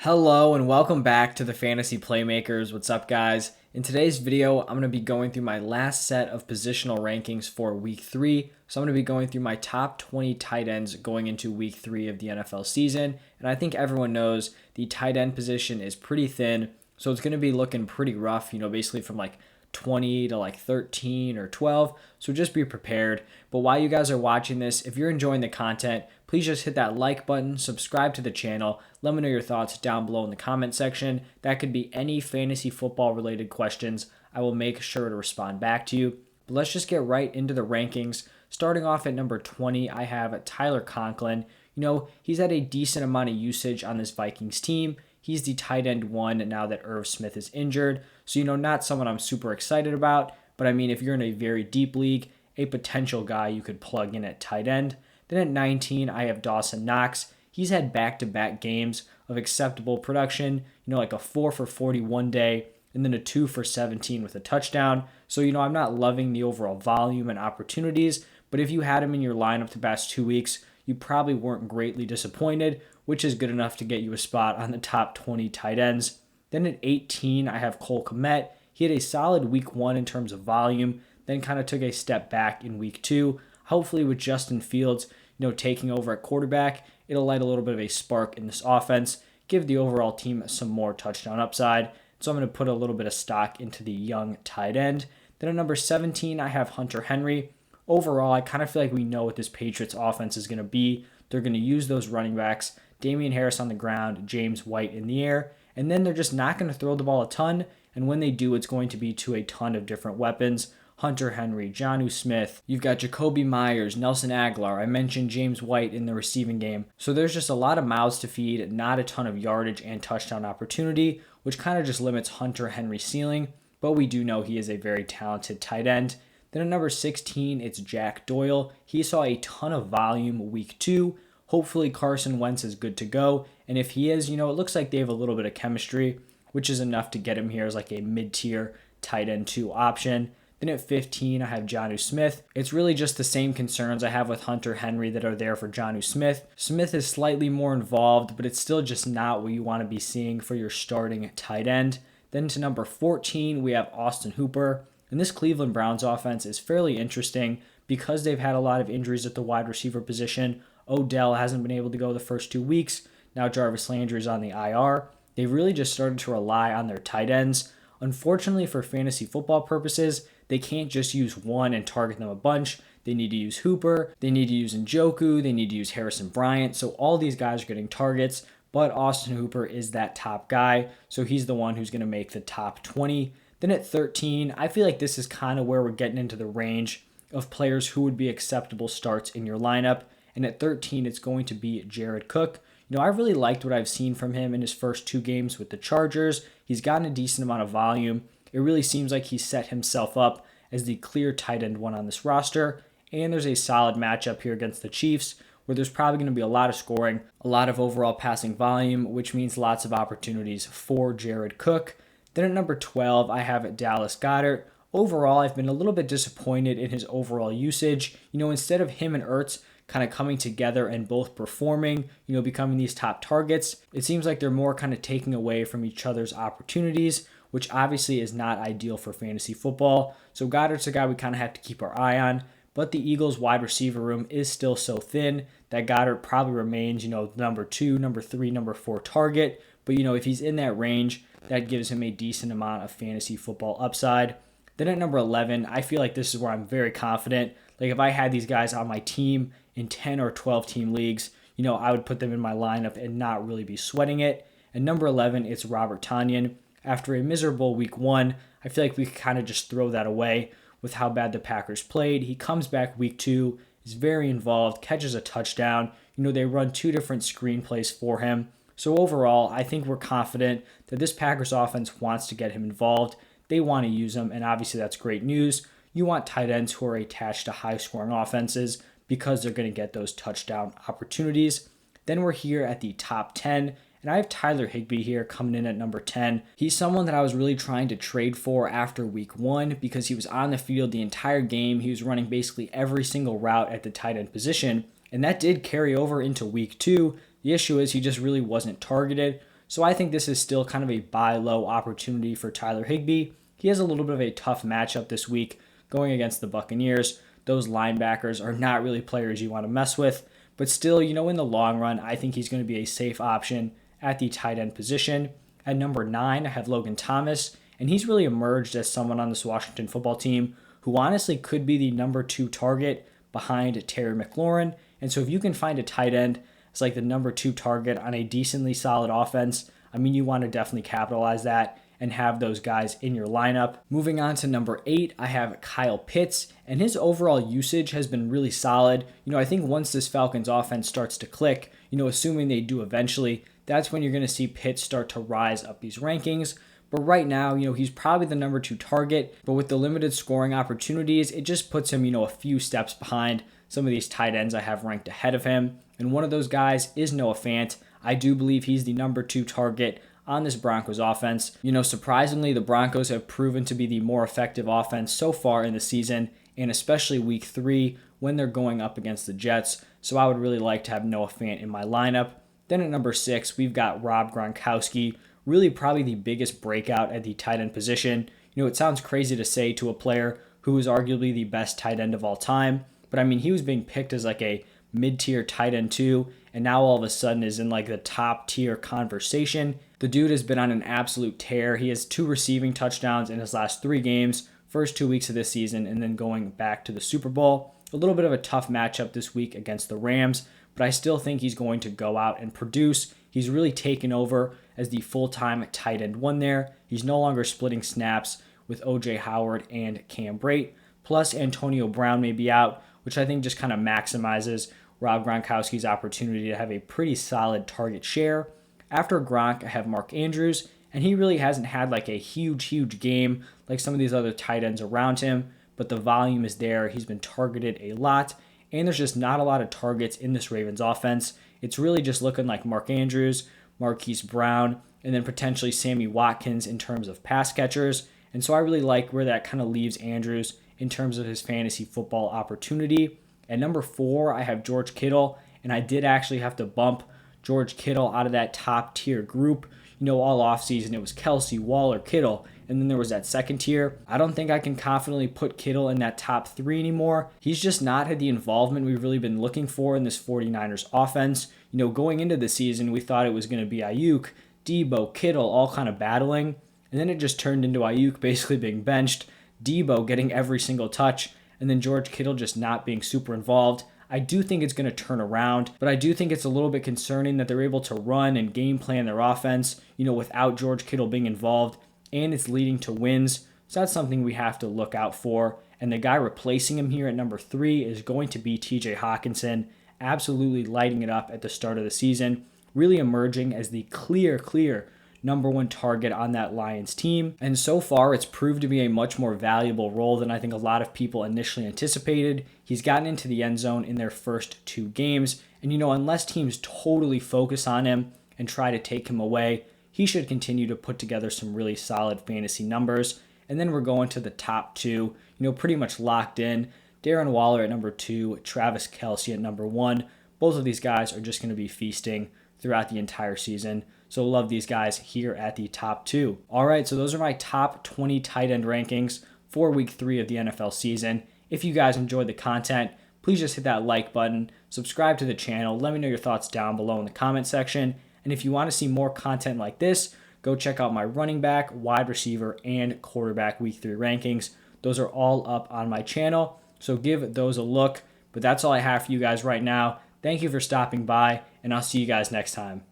Hello and welcome back to the Fantasy Playmakers. What's up, guys? In today's video, I'm going to be going through my last set of positional rankings for week 3. So I'm going to be going through my top 20 tight ends going into week 3 of the NFL season. And I think everyone knows the tight end position is pretty thin. So it's going to be looking pretty rough, basically from like 20 to like 13 or 12. So just be prepared. But while you guys are watching this, if you're enjoying the content, please just hit that like button, subscribe to the channel. Let me know your thoughts down below in the comment section. That could be any fantasy football related questions. I will make sure to respond back to you. But let's just get right into the rankings. Starting off at number 20, I have Tyler Conklin. He's had a decent amount of usage on this Vikings team. He's the tight end one now that Irv Smith is injured. So, not someone I'm super excited about. But I mean, if you're in a very deep league, a potential guy you could plug in at tight end. Then at 19, I have Dawson Knox. He's had back-to-back games of acceptable production, like a 4 for 40 one day and then a 2 for 17 with a touchdown. So, I'm not loving the overall volume and opportunities, but if you had him in your lineup the past 2 weeks, you probably weren't greatly disappointed, which is good enough to get you a spot on the top 20 tight ends. Then at 18, I have Cole Kmet. He had a solid week 1 in terms of volume, then kind of took a step back in week 2. Hopefully with Justin Fields, taking over at quarterback, it'll light a little bit of a spark in this offense, give the overall team some more touchdown upside. So I'm going to put a little bit of stock into the young tight end. Then at number 17, I have Hunter Henry. Overall, I kind of feel like we know what this Patriots offense is going to be. They're going to use those running backs, Damian Harris on the ground, James White in the air, and then they're just not going to throw the ball a ton. And when they do, it's going to be to a ton of different weapons. Hunter Henry, Jonnu Smith, you've got Jakobi Meyers, Nelson Aguilar. I mentioned James White in the receiving game. So there's just a lot of mouths to feed, not a ton of yardage and touchdown opportunity, which kind of just limits Hunter Henry's ceiling. But we do know he is a very talented tight end. Then at number 16, it's Jack Doyle. He saw a ton of volume week 2. Hopefully Carson Wentz is good to go. And if he is, it looks like they have a little bit of chemistry, which is enough to get him here as like a mid-tier tight end 2 option. Then at 15, I have Jonnu Smith. It's really just the same concerns I have with Hunter Henry that are there for Jonnu Smith. Smith is slightly more involved, but it's still just not what you want to be seeing for your starting tight end. Then to number 14, we have Austin Hooper. And this Cleveland Browns offense is fairly interesting because they've had a lot of injuries at the wide receiver position. Odell hasn't been able to go the first 2 weeks. Now Jarvis Landry is on the IR. They've really just started to rely on their tight ends. Unfortunately, for fantasy football purposes, they can't just use one and target them a bunch. They need to use Hooper, they need to use Njoku, they need to use Harrison Bryant. So all these guys are getting targets, but Austin Hooper is that top guy. So he's the one who's going to make the top 20. Then at 13, I feel like this is kind of where we're getting into the range of players who would be acceptable starts in your lineup. And at 13, it's going to be Jared Cook. I really liked what I've seen from him in his first 2 games with the Chargers. He's gotten a decent amount of volume. It really seems like he's set himself up as the clear tight end one on this roster. And there's a solid matchup here against the Chiefs, where there's probably going to be a lot of scoring, a lot of overall passing volume, which means lots of opportunities for Jared Cook. Then at number 12, I have Dallas Goedert. Overall, I've been a little bit disappointed in his overall usage. Instead of him and Ertz kind of coming together and both performing, becoming these top targets, it seems like they're more kind of taking away from each other's opportunities, which obviously is not ideal for fantasy football. So Goddard's a guy we kind of have to keep our eye on, but the Eagles' wide receiver room is still so thin that Goddard probably remains, number 2, number 3, number 4 target. But, if he's in that range, that gives him a decent amount of fantasy football upside. Then at number 11, I feel like this is where I'm very confident. Like if I had these guys on my team in 10 or 12 team leagues, I would put them in my lineup and not really be sweating it. And number 11, it's Robert Tonyan. After a miserable week 1, I feel like we kind of just throw that away with how bad the Packers played. He comes back week 2, is very involved, catches a touchdown. They run 2 different screenplays for him. So overall, I think we're confident that this Packers offense wants to get him involved. They want to use him, and obviously that's great news. You want tight ends who are attached to high-scoring offenses because they're going to get those touchdown opportunities. Then we're here at the top 10, and I have Tyler Higbee here coming in at number 10. He's someone that I was really trying to trade for after week 1 because he was on the field the entire game. He was running basically every single route at the tight end position, and that did carry over into week 2. The issue is he just really wasn't targeted. So I think this is still kind of a buy low opportunity for Tyler Higbee. He has a little bit of a tough matchup this week going against the Buccaneers. Those linebackers are not really players you want to mess with, but still, in the long run, I think he's going to be a safe option at the tight end position. At number 9, I have Logan Thomas, and he's really emerged as someone on this Washington football team who honestly could be the number 2 target behind Terry McLaurin. And so if you can find a tight end as like the number 2 target on a decently solid offense, you want to definitely capitalize that and have those guys in your lineup. Moving on to number 8, I have Kyle Pitts, and his overall usage has been really solid. I think once this Falcons offense starts to click, assuming they do eventually, that's when you're going to see Pitts start to rise up these rankings. But right now, he's probably the number 2 target, but with the limited scoring opportunities, it just puts him, a few steps behind some of these tight ends I have ranked ahead of him. And one of those guys is Noah Fant. I do believe he's the number 2 target on this Broncos offense. Surprisingly, the Broncos have proven to be the more effective offense so far in the season, and especially week 3 when they're going up against the Jets. So I would really like to have Noah Fant in my lineup. Then at number 6, we've got Rob Gronkowski, really probably the biggest breakout at the tight end position. It sounds crazy to say to a player who is arguably the best tight end of all time, but he was being picked as like a mid-tier tight end too, and now all of a sudden is in like the top tier conversation. The dude has been on an absolute tear. He has 2 receiving touchdowns in his last 3 games, first 2 weeks of this season, and then going back to the Super Bowl. A little bit of a tough matchup this week against the Rams, but I still think he's going to go out and produce. He's really taken over as the full-time tight end 1 there. He's no longer splitting snaps with O.J. Howard and Cam Brate. Plus Antonio Brown may be out, which I think just kind of maximizes Rob Gronkowski's opportunity to have a pretty solid target share. After Gronk, I have Mark Andrews, and he really hasn't had like a huge game like some of these other tight ends around him, but the volume is there. He's been targeted a lot, and there's just not a lot of targets in this Ravens offense. It's really just looking like Mark Andrews, Marquise Brown, and then potentially Sammy Watkins in terms of pass catchers. And so I really like where that kind of leaves Andrews in terms of his fantasy football opportunity. At number 4, I have George Kittle, and I did actually have to bump George Kittle out of that top tier group. All offseason it was Kelsey, Waller, Kittle, and then there was that second tier. I don't think I can confidently put Kittle in that top 3 anymore. He's just not had the involvement we've really been looking for in this 49ers offense. Going into the season, we thought it was going to be Ayuk, Debo, Kittle all kind of battling, and then it just turned into Ayuk basically being benched, Debo getting every single touch, and then George Kittle just not being super involved. I do think it's going to turn around, but I do think it's a little bit concerning that they're able to run and game plan their offense, without George Kittle being involved, and it's leading to wins. So that's something we have to look out for. And the guy replacing him here at number 3 is going to be TJ Hawkinson, absolutely lighting it up at the start of the season, really emerging as the clear number 1 target on that Lions team. And so far, it's proved to be a much more valuable role than I think a lot of people initially anticipated. He's gotten into the end zone in their first 2 games. And, unless teams totally focus on him and try to take him away, he should continue to put together some really solid fantasy numbers. And then we're going to the top 2, pretty much locked in. Darren Waller at number 2, Travis Kelce at number 1. Both of these guys are just going to be feasting throughout the entire season. So love these guys here at the top 2. All right, so those are my top 20 tight end rankings for week 3 of the NFL season. If you guys enjoyed the content, please just hit that like button, subscribe to the channel, let me know your thoughts down below in the comment section. And if you want to see more content like this, go check out my running back, wide receiver, and quarterback week 3 rankings. Those are all up on my channel, so give those a look. But that's all I have for you guys right now. Thank you for stopping by, and I'll see you guys next time.